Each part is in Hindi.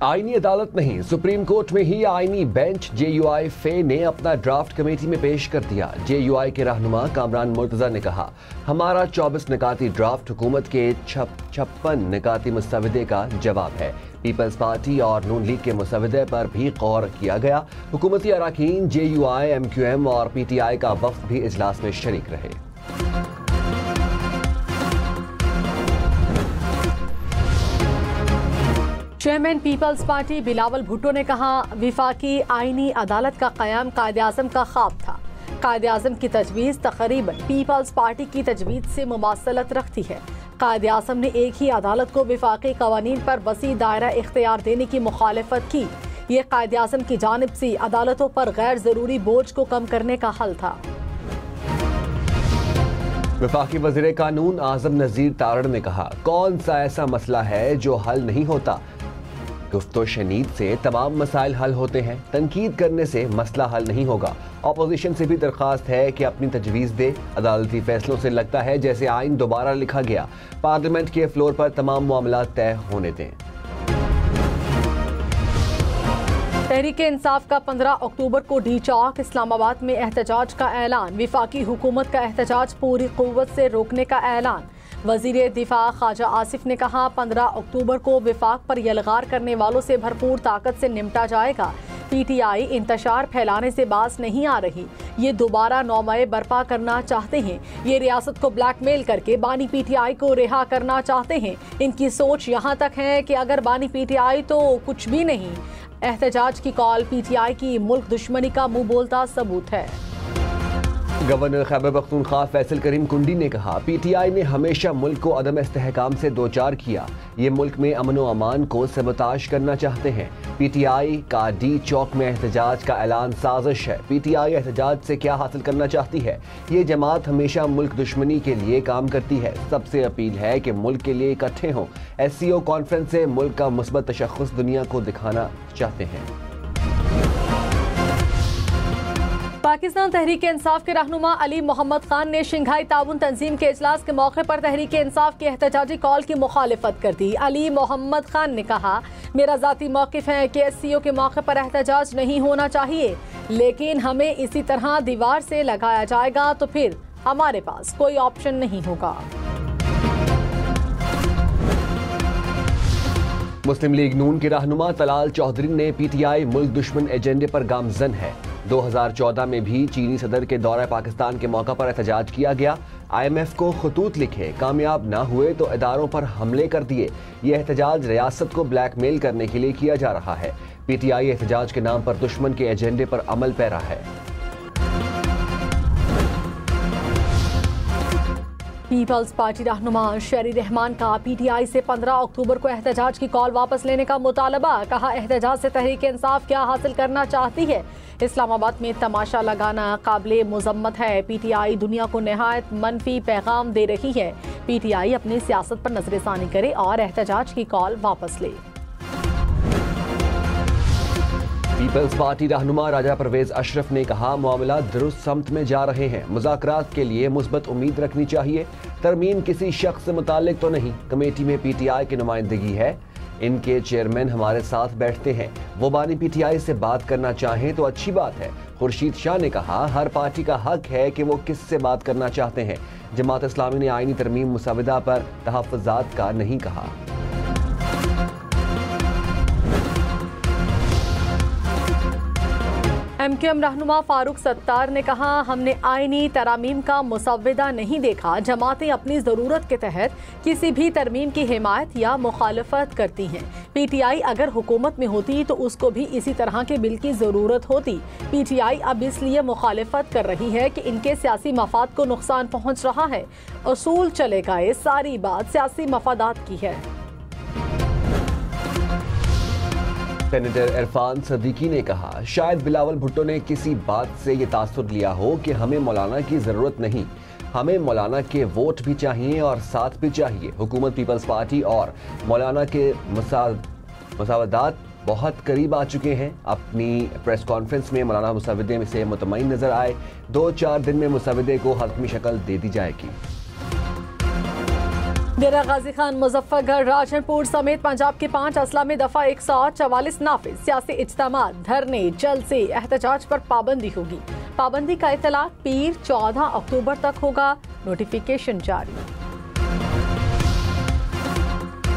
आईनी अदालत नहीं, सुप्रीम कोर्ट में ही आईनी बेंच JUI फे ने अपना ड्राफ्ट कमेटी में पेश कर दिया। JUI के रहनुमा कामरान मुर्तजा ने कहा, हमारा 24 निकाती ड्राफ्ट हुकूमत के 56 निकाती मुस्तविदे का जवाब है। पीपल्स पार्टी और नून लीग के मुस्तविदे पर भी गौर किया गया। हुकूमती अराकीन JUI, MQM और PTI का वफ्द भी इजलास में शरीक रहे। Chairman People's Party Bilawal Bhutto ने कहा, विफाकी आईनी अदालत का क़याम कायद-ए-आज़म का ख्वाब था। कायद-ए-आज़म की तजवीज़ तकरीबन पीपल्स पार्टी की तजवीज़ से मुमासलत रखती है। कायद-ए-आज़म ने एक ही अदालत को विफाकी कवानीन पर वसी दायरा इख्तियार देने की मुखालफत की। ये कायद-ए-आज़म की जानिब से अदालतों पर गैर ज़रूरी बोझ को कम करने का हल था। वफाकी वज़ीर कानून आज़म नज़ीर तारड़ ने कहा, कौन सा ऐसा मसला है जो हल नहीं होता। गुफ्तो शनीद से तमाम मसाइल हल होते हैं। तनकीद करने से मसला हल नहीं होगा। अपोजिशन से भी दरख्वास्त है कि अपनी तजवीज़ दे। अदालती फैसलों से लगता है जैसे आइन दोबारा लिखा गया। पार्लियामेंट के फ्लोर पर तमाम मामला तय होने दें। तहरीक इंसाफ का 15 अक्टूबर को डी चौक इस्लामाबाद में एहतजाज का ऐलान। विफाकी हुकूमत का एहतजाज पूरी कुव्वत से रोकने का ऐलान। वज़ीर दिफा ख्वाजा आसिफ ने कहा, 15 अक्टूबर को विफाक पर यलगार करने वालों से भरपूर ताकत से निपटा जाएगा। PTI इंतशार फैलाने से बाज नहीं आ रही। ये दोबारा नौमय बर्पा करना चाहते हैं। ये रियासत को ब्लैकमेल करके बानी PTI को रिहा करना चाहते हैं। इनकी सोच यहाँ तक है कि अगर बानी PTI तो कुछ भी नहीं। एहतजाज की कॉल PTI की मुल्क दुश्मनी का मुंह बोलता सबूत है। गवर्नर खैबर पख्तूनख्वा फैसल करीम कुंडी ने कहा, PTI ने हमेशा मुल्क को अदम इस्तेहकाम से दो चार किया। ये मुल्क में अमन व अमान को सबताश करना चाहते हैं। PTI का डी चौक में एहतजाज का ऐलान साजिश है। PTI एहतजाज से क्या हासिल करना चाहती है? ये जमात हमेशा मुल्क दुश्मनी के लिए काम करती है। सबसे अपील है कि मुल्क के लिए इकट्ठे हों। SCO कॉन्फ्रेंस से मुल्क का मुस्बत तशख्खुस दुनिया को दिखाना चाहते हैं। पाकिस्तान तहरीक इंसाफ के रहनुमा अली मोहम्मद खान ने शंघाई ताउन तंजीम के इजलास के मौके पर तहरीक इंसाफ की एहतजाजी कॉल की मुखालिफत कर दी। अली मोहम्मद खान ने कहा, मेरा ज़ाती मौक़िफ़ है कि SCO के मौके पर एहतजाज नहीं होना चाहिए, लेकिन हमें इसी तरह दीवार से लगाया जाएगा तो फिर हमारे पास कोई ऑप्शन नहीं होगा। मुस्लिम लीग नून के रहनुमा तलाल चौधरी ने PTI मुल्क दुश्मन एजेंडे पर गामजन है। 2014 में भी चीनी सदर के दौरा पाकिस्तान के मौका पर एहतजाज किया गया। IMF को खतूत लिखे, कामयाब ना हुए तो इदारों पर हमले कर दिए। ये एहतजाज रियासत को ब्लैकमेल करने के लिए किया जा रहा है। PTI एहतजाज के नाम पर दुश्मन के एजेंडे पर अमल पैरा है। पीपल्स पार्टी रहनुमा शेरी रहमान का PTI से 15 अक्टूबर को एहतजाज की कॉल वापस लेने का मुतालबा। कहा, एहतजाज से तहरीक इंसाफ क्या हासिल करना चाहती है? इस्लामाबाद में तमाशा लगाना काबिले मुजम्मत है। PTI दुनिया को नहायत मनफी पैगाम दे रही है। PTI अपनी सियासत पर नजरसानी करे और एहतजाज की कॉल वापस ले। पीपल्स पार्टी रहनुमा राजा परवेज अशरफ ने कहा, मामला दुरुस्त समत में जा रहे हैं। मुज़ाकरात के लिए मुस्बत उम्मीद रखनी चाहिए। तरमीम किसी शख्स से मुतालिक तो नहीं। कमेटी में PTI की नुमाइंदगी है। इनके चेयरमैन हमारे साथ बैठते हैं। वो बानी PTI से बात करना चाहें तो अच्छी बात है। खुर्शीद शाह ने कहा, हर पार्टी का हक है कि वो किससे बात करना चाहते हैं। जमात इस्लामी ने आईनी तरमीम मुसाविदा पर तहफ़्फ़ुज़ात का नहीं कहा। MQM रहनुमा फारूक सत्तार ने कहा, हमने आईनी तरामीम का मुसव्विदा नहीं देखा। जमातें अपनी ज़रूरत के तहत किसी भी तरमीम की हिमायत या मुखालफत करती हैं। PTI अगर हुकूमत में होती तो उसको भी इसी तरह के बिल की ज़रूरत होती। PTI अब इसलिए मुखालफत कर रही है कि इनके सियासी मफाद को नुकसान पहुँच रहा है। असूल चले गए, सारी बात सियासी मफादात की है। सेनेटर इरफान सदीकी ने कहा, शायद बिलावल भुट्टो ने किसी बात से ये तासुर लिया हो कि हमें मौलाना की ज़रूरत नहीं। हमें मौलाना के वोट भी चाहिए और साथ भी चाहिए। हुकूमत, पीपल्स पार्टी और मौलाना के मसावदात बहुत करीब आ चुके हैं। अपनी प्रेस कॉन्फ्रेंस में मौलाना मुसव्विदे में से मुतमईन नजर आए। 2-4 दिन में मुसव्विदे को हतमी शक्ल दे दी जाएगी। डेरा गाजी खान, मुजफ्फरगढ़, राजनपुर समेत पंजाब के 5 अजला में दफा 144 नाफिज। सियासी इज्तिमा, धरने, जलसे, एहतजाज पर पाबंदी होगी। पाबंदी का इतलाक पीर 14 अक्टूबर तक होगा। नोटिफिकेशन जारी।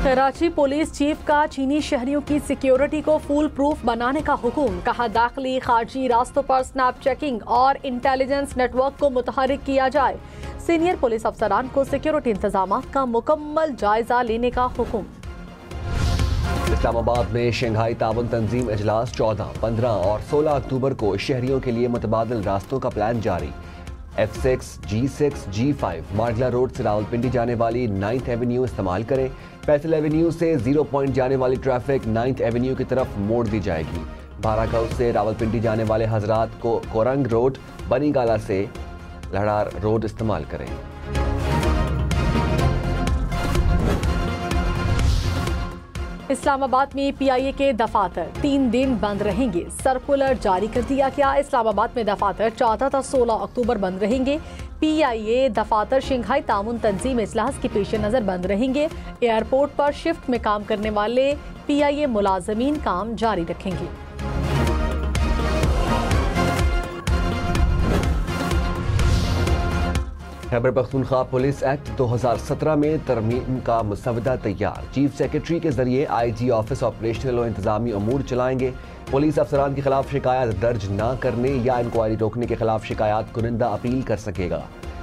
कराची पुलिस चीफ का चीनी शहरियों की सिक्योरिटी को फुल प्रूफ बनाने का हुक्म। कहा, दाखिली खारजी रास्तों पर स्नैप चेकिंग और इंटेलिजेंस नेटवर्क को मुतहरिक किया जाए। सीनियर पुलिस अफसरान को सिक्योरिटी इंतजाम का मुकम्मल जायजा लेने का हुक्म। इस्लामाबाद में शंघाई ताउन तंजीम इजलास 14, 15 और 16 अक्टूबर को शहरियों के लिए मुतबादिल रास्तों का प्लान जारी। F6, G6, G5 मार्गला रोड से रावलपिंडी जाने वाली 9th एवेन्यू इस्तेमाल करें। फैसल एवेन्यू से 0 पॉइंट जाने वाली ट्रैफिक 9th एवेन्यू की तरफ मोड़ दी जाएगी। बारागंज से रावलपिंडी जाने वाले हजरात को कोरंग रोड, बनीगाला से लहड़ार रोड इस्तेमाल करें। इस्लामाबाद में PIA के दफातर 3 दिन बंद रहेंगे। सर्कुलर जारी कर दिया गया। इस्लामाबाद में दफातर 14 से 16 अक्टूबर बंद रहेंगे। PIA दफातर शंघाई ताउन तंजीम इजलास के पेश नज़र बंद रहेंगे। एयरपोर्ट पर शिफ्ट में काम करने वाले PIA मुलाजमीन काम जारी रखेंगे। खैबर पख्तूनख्वा पुलिस एक्ट 2017 में तरमीम का मुसवदा तैयार। चीफ सेक्रेटरी के जरिए IG ऑफिस ऑपरेशनल और इंतजामी अमूर चलाएंगे। पुलिस अफसरान के खिलाफ शिकायत दर्ज न करने या इंक्वायरी रोकने के खिलाफ शिकायत कुनिंदा अपील कर सकेगा।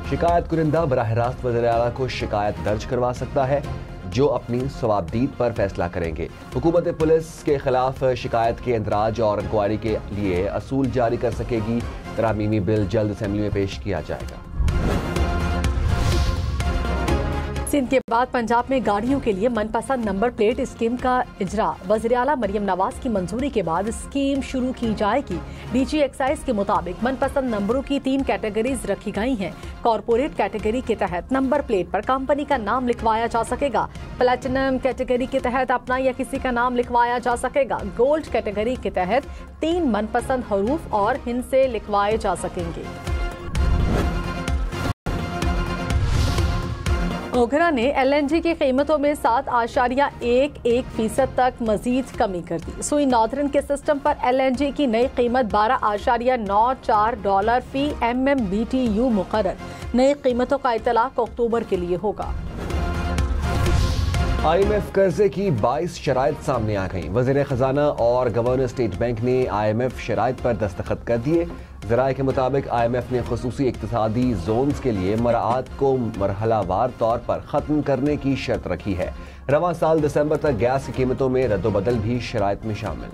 शिकायत कुनिंदा बराह रास्त वज़ीर आला को शिकायत दर्ज करवा सकता है, जो अपनी सवाबदीद पर फैसला करेंगे। हुकूमत पुलिस के खिलाफ शिकायत के इंदराज और इंक्वायरी के लिए असूल जारी कर सकेगी। तरामीमी बिल जल्द असेंबली में पेश किया जाएगा। सिंध के बाद पंजाब में गाड़ियों के लिए मनपसंद नंबर प्लेट स्कीम का इजरा। वज़ीर आला मरियम नवाज की मंजूरी के बाद स्कीम शुरू की जाएगी। DG एक्साइज के मुताबिक मनपसंद नंबरों की 3 कैटेगरीज रखी गई हैं। कॉरपोरेट कैटेगरी के तहत नंबर प्लेट पर कंपनी का नाम लिखवाया जा सकेगा। प्लेटिनम कैटेगरी के तहत अपना या किसी का नाम लिखवाया जा सकेगा। गोल्ड कैटेगरी के तहत 3 मनपसंद हरूफ और हिंद से लिखवाए जा सकेंगे। ओगरा ने LNG की कीमतों में 7.11% तक मजीद कमी कर दी। सुई नॉर्दर्न के सिस्टम पर LNG की नई कीमत $12.94 फी MMBTU मुकर्रर। नई कीमतों का इतलाक अक्टूबर के लिए होगा। IMF कर्जे की 22 शराइत सामने आ गई। वज़ीर खजाना और गवर्नर स्टेट बैंक ने IMF शराइत पर दस्तखत कर दिए। ज़राए के मुताबिक IMF ने खुसूसी इक्तिसादी जोन्स के लिए मराआत को मरहलावार तौर पर ख़त्म करने की शर्त रखी है। रवां साल दिसंबर तक गैस की कीमतों में रद्दोबदल भी शराइत में शामिल।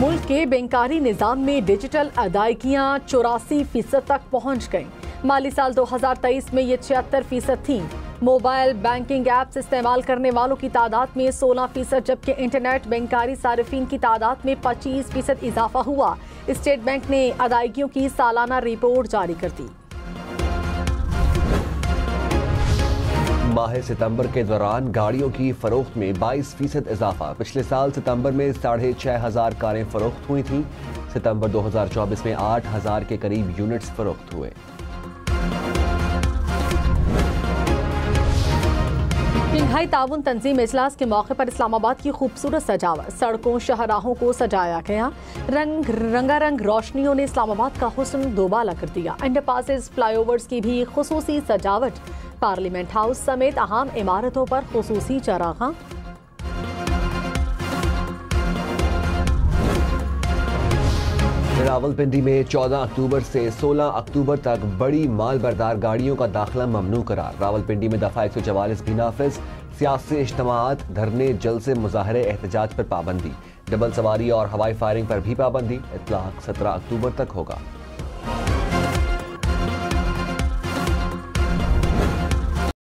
मुल्क के बैंकारी निज़ाम में डिजिटल अदायगियाँ 84% तक पहुँच गईं। माली साल 2023 में ये 76% थीं। मोबाइल बैंकिंग ऐप्स इस्तेमाल करने वालों की तादाद में 16%, जबकि इंटरनेट बैंकारी सारिफीन की तादाद में 25% इजाफा हुआ। स्टेट बैंक ने अदायगियों की सालाना रिपोर्ट जारी कर दी। माह सितंबर के दौरान गाड़ियों की फरोख्त में 22% इजाफा। पिछले साल सितंबर में 6,500 कारें फरोख्त हुई थीं। सितंबर 2024 में 8,000 के करीब यूनिट्स फरोख्त हुए। शंघाई ताउन तंजीम इजलास के मौके पर इस्लामाबाद की खूबसूरत सजावट। सड़कों शाहराहों को सजाया गया। रंगारंग रोशनियों ने इस्लामाबाद का हुस्न दोबाला कर दिया। अंडरपासेस, फ्लाईओवर्स की भी खुसूसी सजावट। पार्लियामेंट हाउस समेत अहम इमारतों पर खुसूसी चरागां। रावलपिंडी में 14 अक्टूबर से 16 अक्टूबर तक बड़ी माल बरदार गाड़ियों का दाखिला ममनू करार। रावलपिंडी में दफा 144 भी नाफिज। सियासी इज्तिमाआत, धरने, जलसे, मुजाहरे, एहतजाज पर पाबंदी। डबल सवारी और हवाई फायरिंग पर भी पाबंदी। इतलाक 17 अक्टूबर तक होगा।